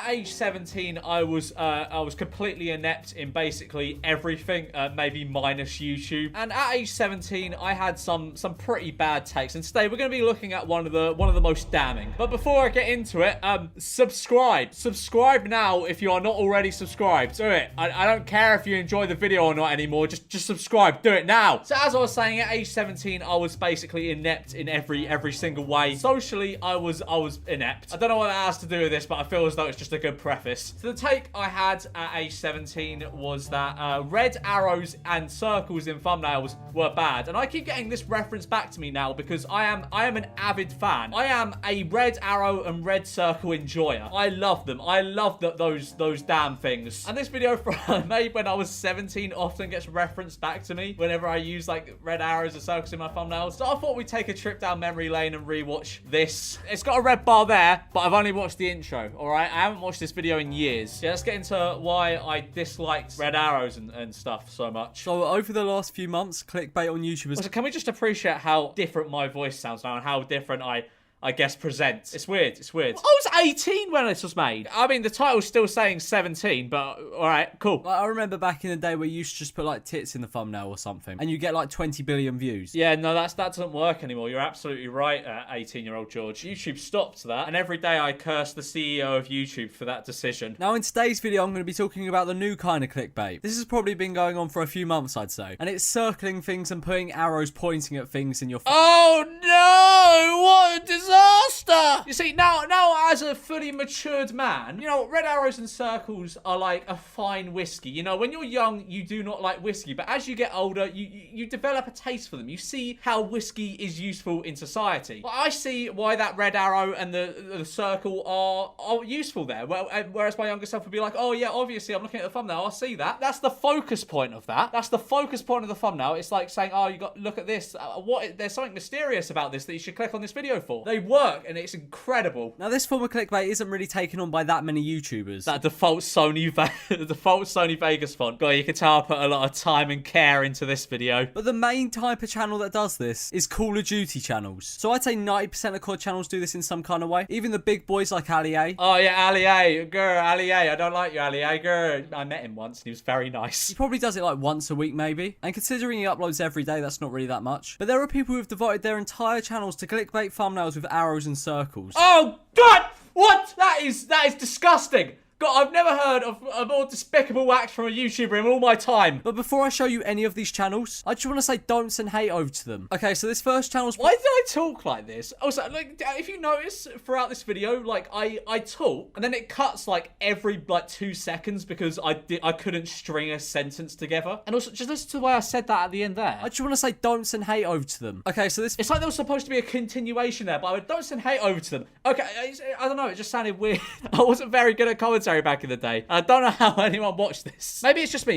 at age 17, I was completely inept in basically everything, maybe minus YouTube. And at age 17, I had some pretty bad takes. And today we're going to be looking at one of the most damning. But before I get into it, subscribe now if you are not already subscribed. Do it. I don't care if you enjoy the video or not anymore. Just subscribe. Do it now. So as I was saying, at age 17, I was basically inept in every single way. Socially, I was inept. I don't know what that has to do with this, but I feel as though it's just a good preface. So the take I had at age 17 was that red arrows and circles in thumbnails were bad. And I keep getting this reference back to me now because I am an avid fan. I am a red arrow and red circle enjoyer. I love them. I love those damn things. And this video I made when I was 17 often gets referenced back to me whenever I use like red arrows or circles in my thumbnails. So I thought we'd take a trip down memory lane and rewatch this. It's got a red bar there, but I've only watched the intro, all right? I haven't watched this video in years. Yeah, let's get into why I disliked red arrows and stuff so much. So over the last few months, clickbait on YouTube has... Also, can we just appreciate how different my voice sounds now and how different I guess present. It's weird. It's weird. I was 18 when this was made. I mean, the title's still saying 17, but all right, cool. Like, I remember back in the day where you used to just put like tits in the thumbnail or something, and you get like 20 billion views. Yeah, no, that doesn't work anymore. You're absolutely right, 18-year-old George. YouTube stopped that, and every day I curse the CEO of YouTube for that decision. Now, in today's video, I'm going to be talking about the new kind of clickbait. This has probably been going on for a few months, I'd say, and it's circling things and putting arrows pointing at things in your... Oh no! What a disaster! You see, now as a fully matured man, you know, red arrows and circles are like a fine whiskey. You know, when you're young, you do not like whiskey, but as you get older, you develop a taste for them. You see how whiskey is useful in society. Well, I see why that red arrow and the circle are useful there. Well, whereas my younger self would be like, oh yeah, obviously I'm looking at the thumbnail, I see that. That's the focus point of that. That's the focus point of the thumbnail. It's like saying, oh, you got look at this. There's something mysterious about this that you should click on this video for. They work, and it's incredible. Now, this form of clickbait isn't really taken on by that many YouTubers. That default Sony Vegas font. God, you can tell I put a lot of time and care into this video. But the main type of channel that does this is Call of Duty channels. So I'd say 90% of COD channels do this in some kind of way. Even the big boys like Ali A. Oh yeah, Ali A. Girl, Ali A. I don't like you, Ali A. Girl, I met him once and he was very nice. He probably does it like once a week maybe. And considering he uploads every day, that's not really that much. But there are people who have devoted their entire channels to clickbait thumbnails with arrows and circles. Oh God! What? That is disgusting. God, I've never heard of a more despicable act from a YouTuber in all my time. But before I show you any of these channels, I just want to say don't send hate over to them. Okay, so this first channel's... Why did I talk like this? Also, like, if you notice throughout this video, like, I talk, and then it cuts, like, every, like, 2 seconds because I couldn't string a sentence together. And also, just listen to the way I said that at the end there. I just want to say don't send hate over to them. Okay, so this... It's like there was supposed to be a continuation there, but I would don't send hate over to them. Okay, I don't know, it just sounded weird. I wasn't very good at commentary back in the day. I don't know how anyone watched this. Maybe it's just me,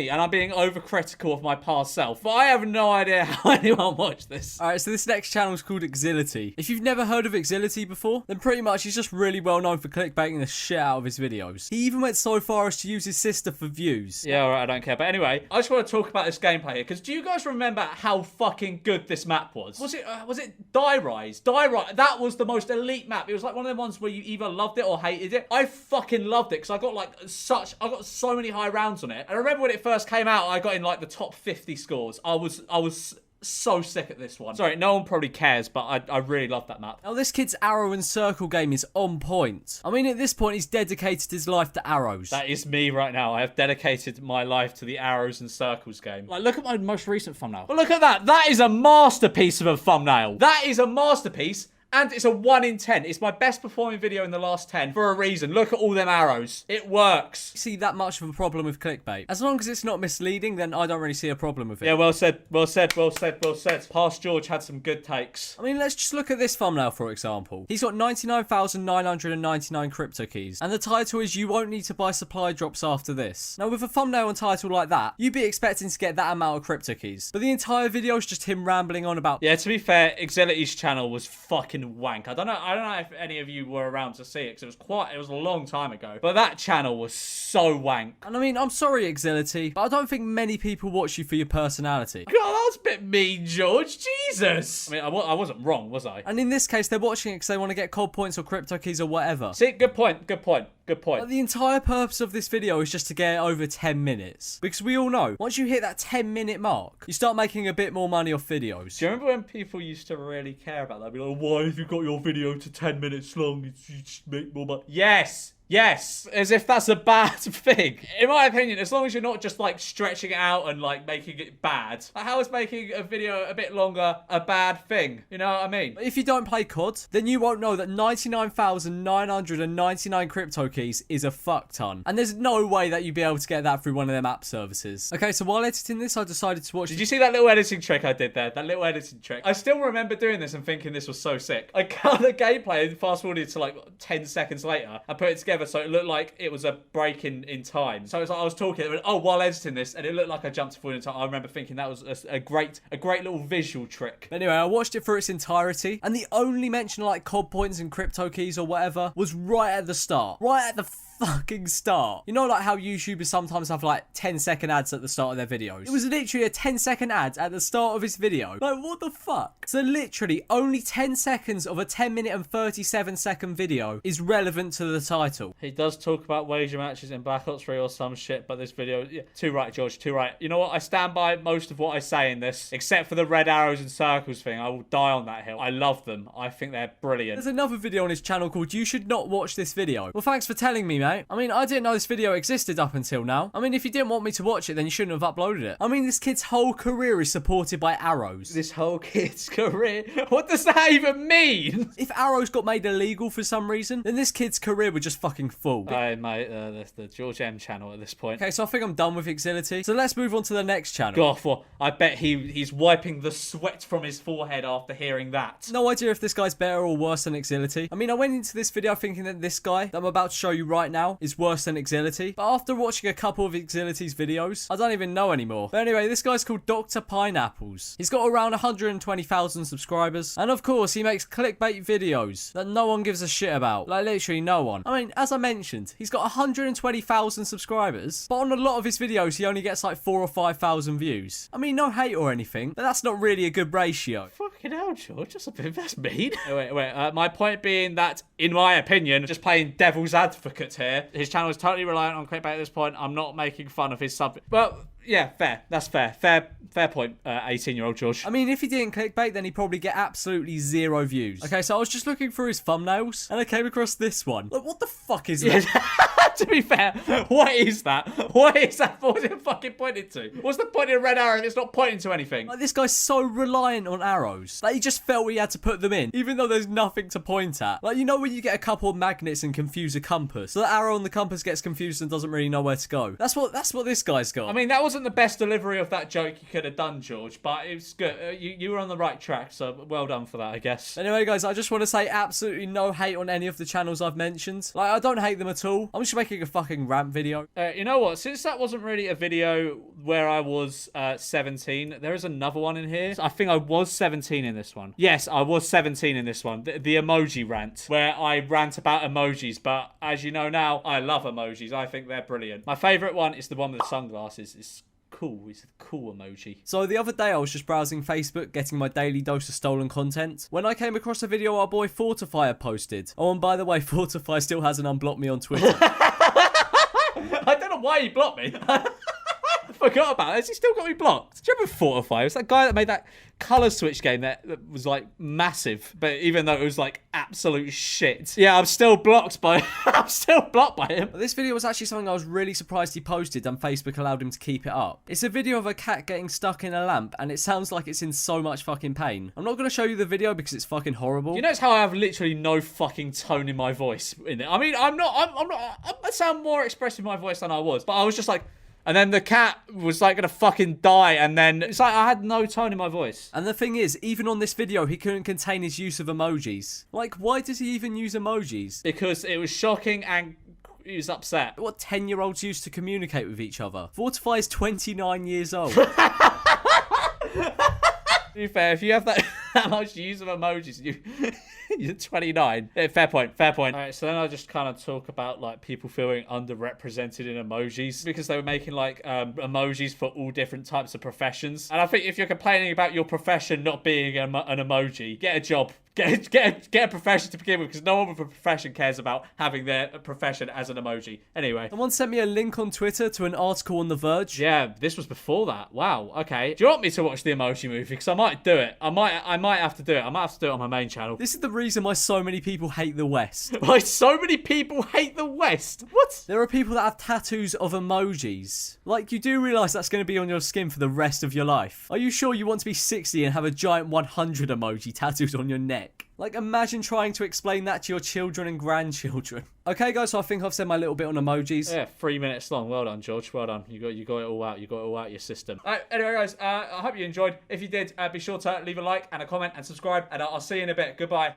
and I'm being overcritical of my past self, but I have no idea how anyone watched this. Alright, so this next channel is called Exility. If you've never heard of Exility before, then pretty much he's just really well known for clickbaiting the shit out of his videos. He even went so far as to use his sister for views. Yeah, alright, I don't care. But anyway, I just want to talk about this gameplay here, because do you guys remember how fucking good this map was? Was it Die Rise? Die Rise, that was the most elite map. It was like one of the ones where you either loved it or hated it. I fucking loved it, because I got so many high rounds on it. I remember when it first came out, I got in like the top 50 scores. I was so sick at this one. Sorry, no one probably cares, but I really love that map. Now, this kid's arrow and circle game is on point. I mean, at this point, he's dedicated his life to arrows. That is me right now. I have dedicated my life to the arrows and circles game. Like, look at my most recent thumbnail. But look at that. That is a masterpiece of a thumbnail. That is a masterpiece. And it's a 1 in 10. It's my best performing video in the last 10 for a reason. Look at all them arrows. It works. See that much of a problem with clickbait. As long as it's not misleading, then I don't really see a problem with it. Yeah, well said. Well said. Well said. Well said. Past George had some good takes. I mean, let's just look at this thumbnail, for example. He's got 99,999 crypto keys. And the title is, you won't need to buy supply drops after this. Now, with a thumbnail and title like that, you'd be expecting to get that amount of crypto keys. But the entire video is just him rambling on about... Yeah, to be fair, Exility's channel was fucking fucking wank. I don't know if any of you were around to see it, because it was a long time ago. But that channel was so wank. And I mean, I'm sorry, Exility, but I don't think many people watch you for your personality. God, that was a bit mean, George. Jesus. I mean, I wasn't wrong, was I? And in this case, they're watching it because they want to get cold points or crypto keys or whatever. See, good point. But the entire purpose of this video is just to get it over 10 minutes. Because we all know, once you hit that 10-minute mark, you start making a bit more money off videos. Do you remember when people used to really care about that? Be like, why have you got your video to 10 minutes long? You just make more money. Yes, as if that's a bad thing. In my opinion, as long as you're not just like stretching it out and like making it bad. How is making a video a bit longer a bad thing? You know what I mean? If you don't play COD, then you won't know that 99,999 crypto keys is a fuck ton. And there's no way that you'd be able to get that through one of them app services. Okay, so while editing this, I decided to watch... Did you see that little editing trick I did there? That little editing trick. I still remember doing this and thinking this was so sick. I cut the gameplay and fast forwarded to like 10 seconds later. I put it together so it looked like it was a break in time. So it was like I was talking, while editing this, and it looked like I jumped forward in time. I remember thinking that was a great little visual trick. Anyway, I watched it for its entirety, and the only mention of like COD points and crypto keys or whatever was right at the start. Right at the fucking start. You know, like how YouTubers sometimes have like 10-second ads at the start of their videos? It was literally a 10-second ad at the start of his video. Like, what the fuck? So literally only 10 seconds of a 10-minute and 37-second video is relevant to the title. He does talk about wager matches in Black Ops 3 or some shit, but this video... Yeah, too right, George, too right. You know what? I stand by most of what I say in this, except for the red arrows and circles thing. I will die on that hill. I love them. I think they're brilliant. There's another video on his channel called You Should Not Watch This Video. Well, thanks for telling me, mate. I mean, I didn't know this video existed up until now. I mean, if you didn't want me to watch it, then you shouldn't have uploaded it. I mean, this kid's whole career is supported by arrows. This whole kid's career? What does that even mean? If arrows got made illegal for some reason, then this kid's career would just fucking fall. Hey, mate, that's the George M channel at this point. Okay, so I think I'm done with Exility. So let's move on to the next channel. God, well, I bet he's wiping the sweat from his forehead after hearing that. No idea if this guy's better or worse than Exility. I mean, I went into this video thinking that this guy that I'm about to show you right now is worse than Exility, but after watching a couple of Exility's videos, I don't even know anymore. But anyway, this guy's called Dr. Pineapples. He's got around 120,000 subscribers, and of course, he makes clickbait videos that no one gives a shit about. Like, literally no one. I mean, as I mentioned, he's got 120,000 subscribers, but on a lot of his videos, he only gets like 4,000 or 5,000 views. I mean, no hate or anything, but that's not really a good ratio. Fucking hell, George, that's mean. Wait, my point being that, in my opinion, just playing devil's advocate here, his channel is totally reliant on clickbait at this point. I'm not making fun of his sub. Well, yeah, fair. That's fair. Fair point, 18-year-old George. I mean, if he didn't clickbait, then he'd probably get absolutely 0 views. Okay, so I was just looking through his thumbnails, and I came across this one. Like, what the fuck is that? To be fair, what is that? What is that? What is it fucking pointing to? What's the point in a red arrow if it's not pointing to anything? Like, this guy's so reliant on arrows. Like, he just felt he had to put them in, even though there's nothing to point at. Like, you know when you get a couple of magnets and confuse a compass? So the arrow on the compass gets confused and doesn't really know where to go. That's what this guy's got. I mean, that wasn't the best delivery of that joke you could have done, George, but it was good. You were on the right track, so well done for that, I guess. Anyway, guys, I just want to say absolutely no hate on any of the channels I've mentioned. Like, I don't hate them at all. I'm just making a fucking rant video. You know what? Since that wasn't really a video where I was 17, there is another one in here. I think I was 17 in this one. Yes, I was 17 in this one. The Emoji Rant, where I rant about emojis, but as you know now, I love emojis. I think they're brilliant. My favourite one is the one with the sunglasses. It's cool. It's a cool emoji. So the other day I was just browsing Facebook, getting my daily dose of stolen content, when I came across a video our boy Fortify had posted. Oh, and by the way, Fortify still hasn't unblocked me on Twitter. I don't know why he blocked me. I forgot about it. Has he still got me blocked? Do you remember Fortify? It was that guy that made that colour switch game that was like massive, but even though it was like absolute shit. Yeah, I'm still blocked by him. This video was actually something I was really surprised he posted, and Facebook allowed him to keep it up. It's a video of a cat getting stuck in a lamp, and it sounds like it's in so much fucking pain. I'm not going to show you the video because it's fucking horrible. You notice how I have literally no fucking tone in my voice in it? I mean, I sound more expressive in my voice than I was, but I was just like, and then the cat was like gonna fucking die, and then it's like I had no tone in my voice. And the thing is, even on this video, he couldn't contain his use of emojis. Like, why does he even use emojis? Because it was shocking and he was upset. What 10-year-olds used to communicate with each other. Fortify is 29 years old. To be fair, if you have that much use of emojis, You're 29. Fair point. All right, so then I just kind of talk about like people feeling underrepresented in emojis because they were making like emojis for all different types of professions. And I think if you're complaining about your profession not being an emoji, get a job. Get a profession to begin with, because no one with a profession cares about having their profession as an emoji. Anyway. Someone sent me a link on Twitter to an article on The Verge. Yeah, this was before that. Wow, okay. Do you want me to watch the Emoji Movie? Because I might do it. I might have to do it. I might have to do it on my main channel. This is the reason why so many people hate the West. Why so many people hate the West? What? There are people that have tattoos of emojis. Like, you do realise that's going to be on your skin for the rest of your life. Are you sure you want to be 60 and have a giant 100 emoji tattooed on your neck? Like, imagine trying to explain that to your children and grandchildren. Okay, guys, so I think I've said my little bit on emojis. Yeah, 3 minutes long. Well done, George. Well done. You got it all out. You got it all out of your system. All right, anyway, guys, I hope you enjoyed. If you did, be sure to leave a like and a comment and subscribe, and I'll see you in a bit. Goodbye.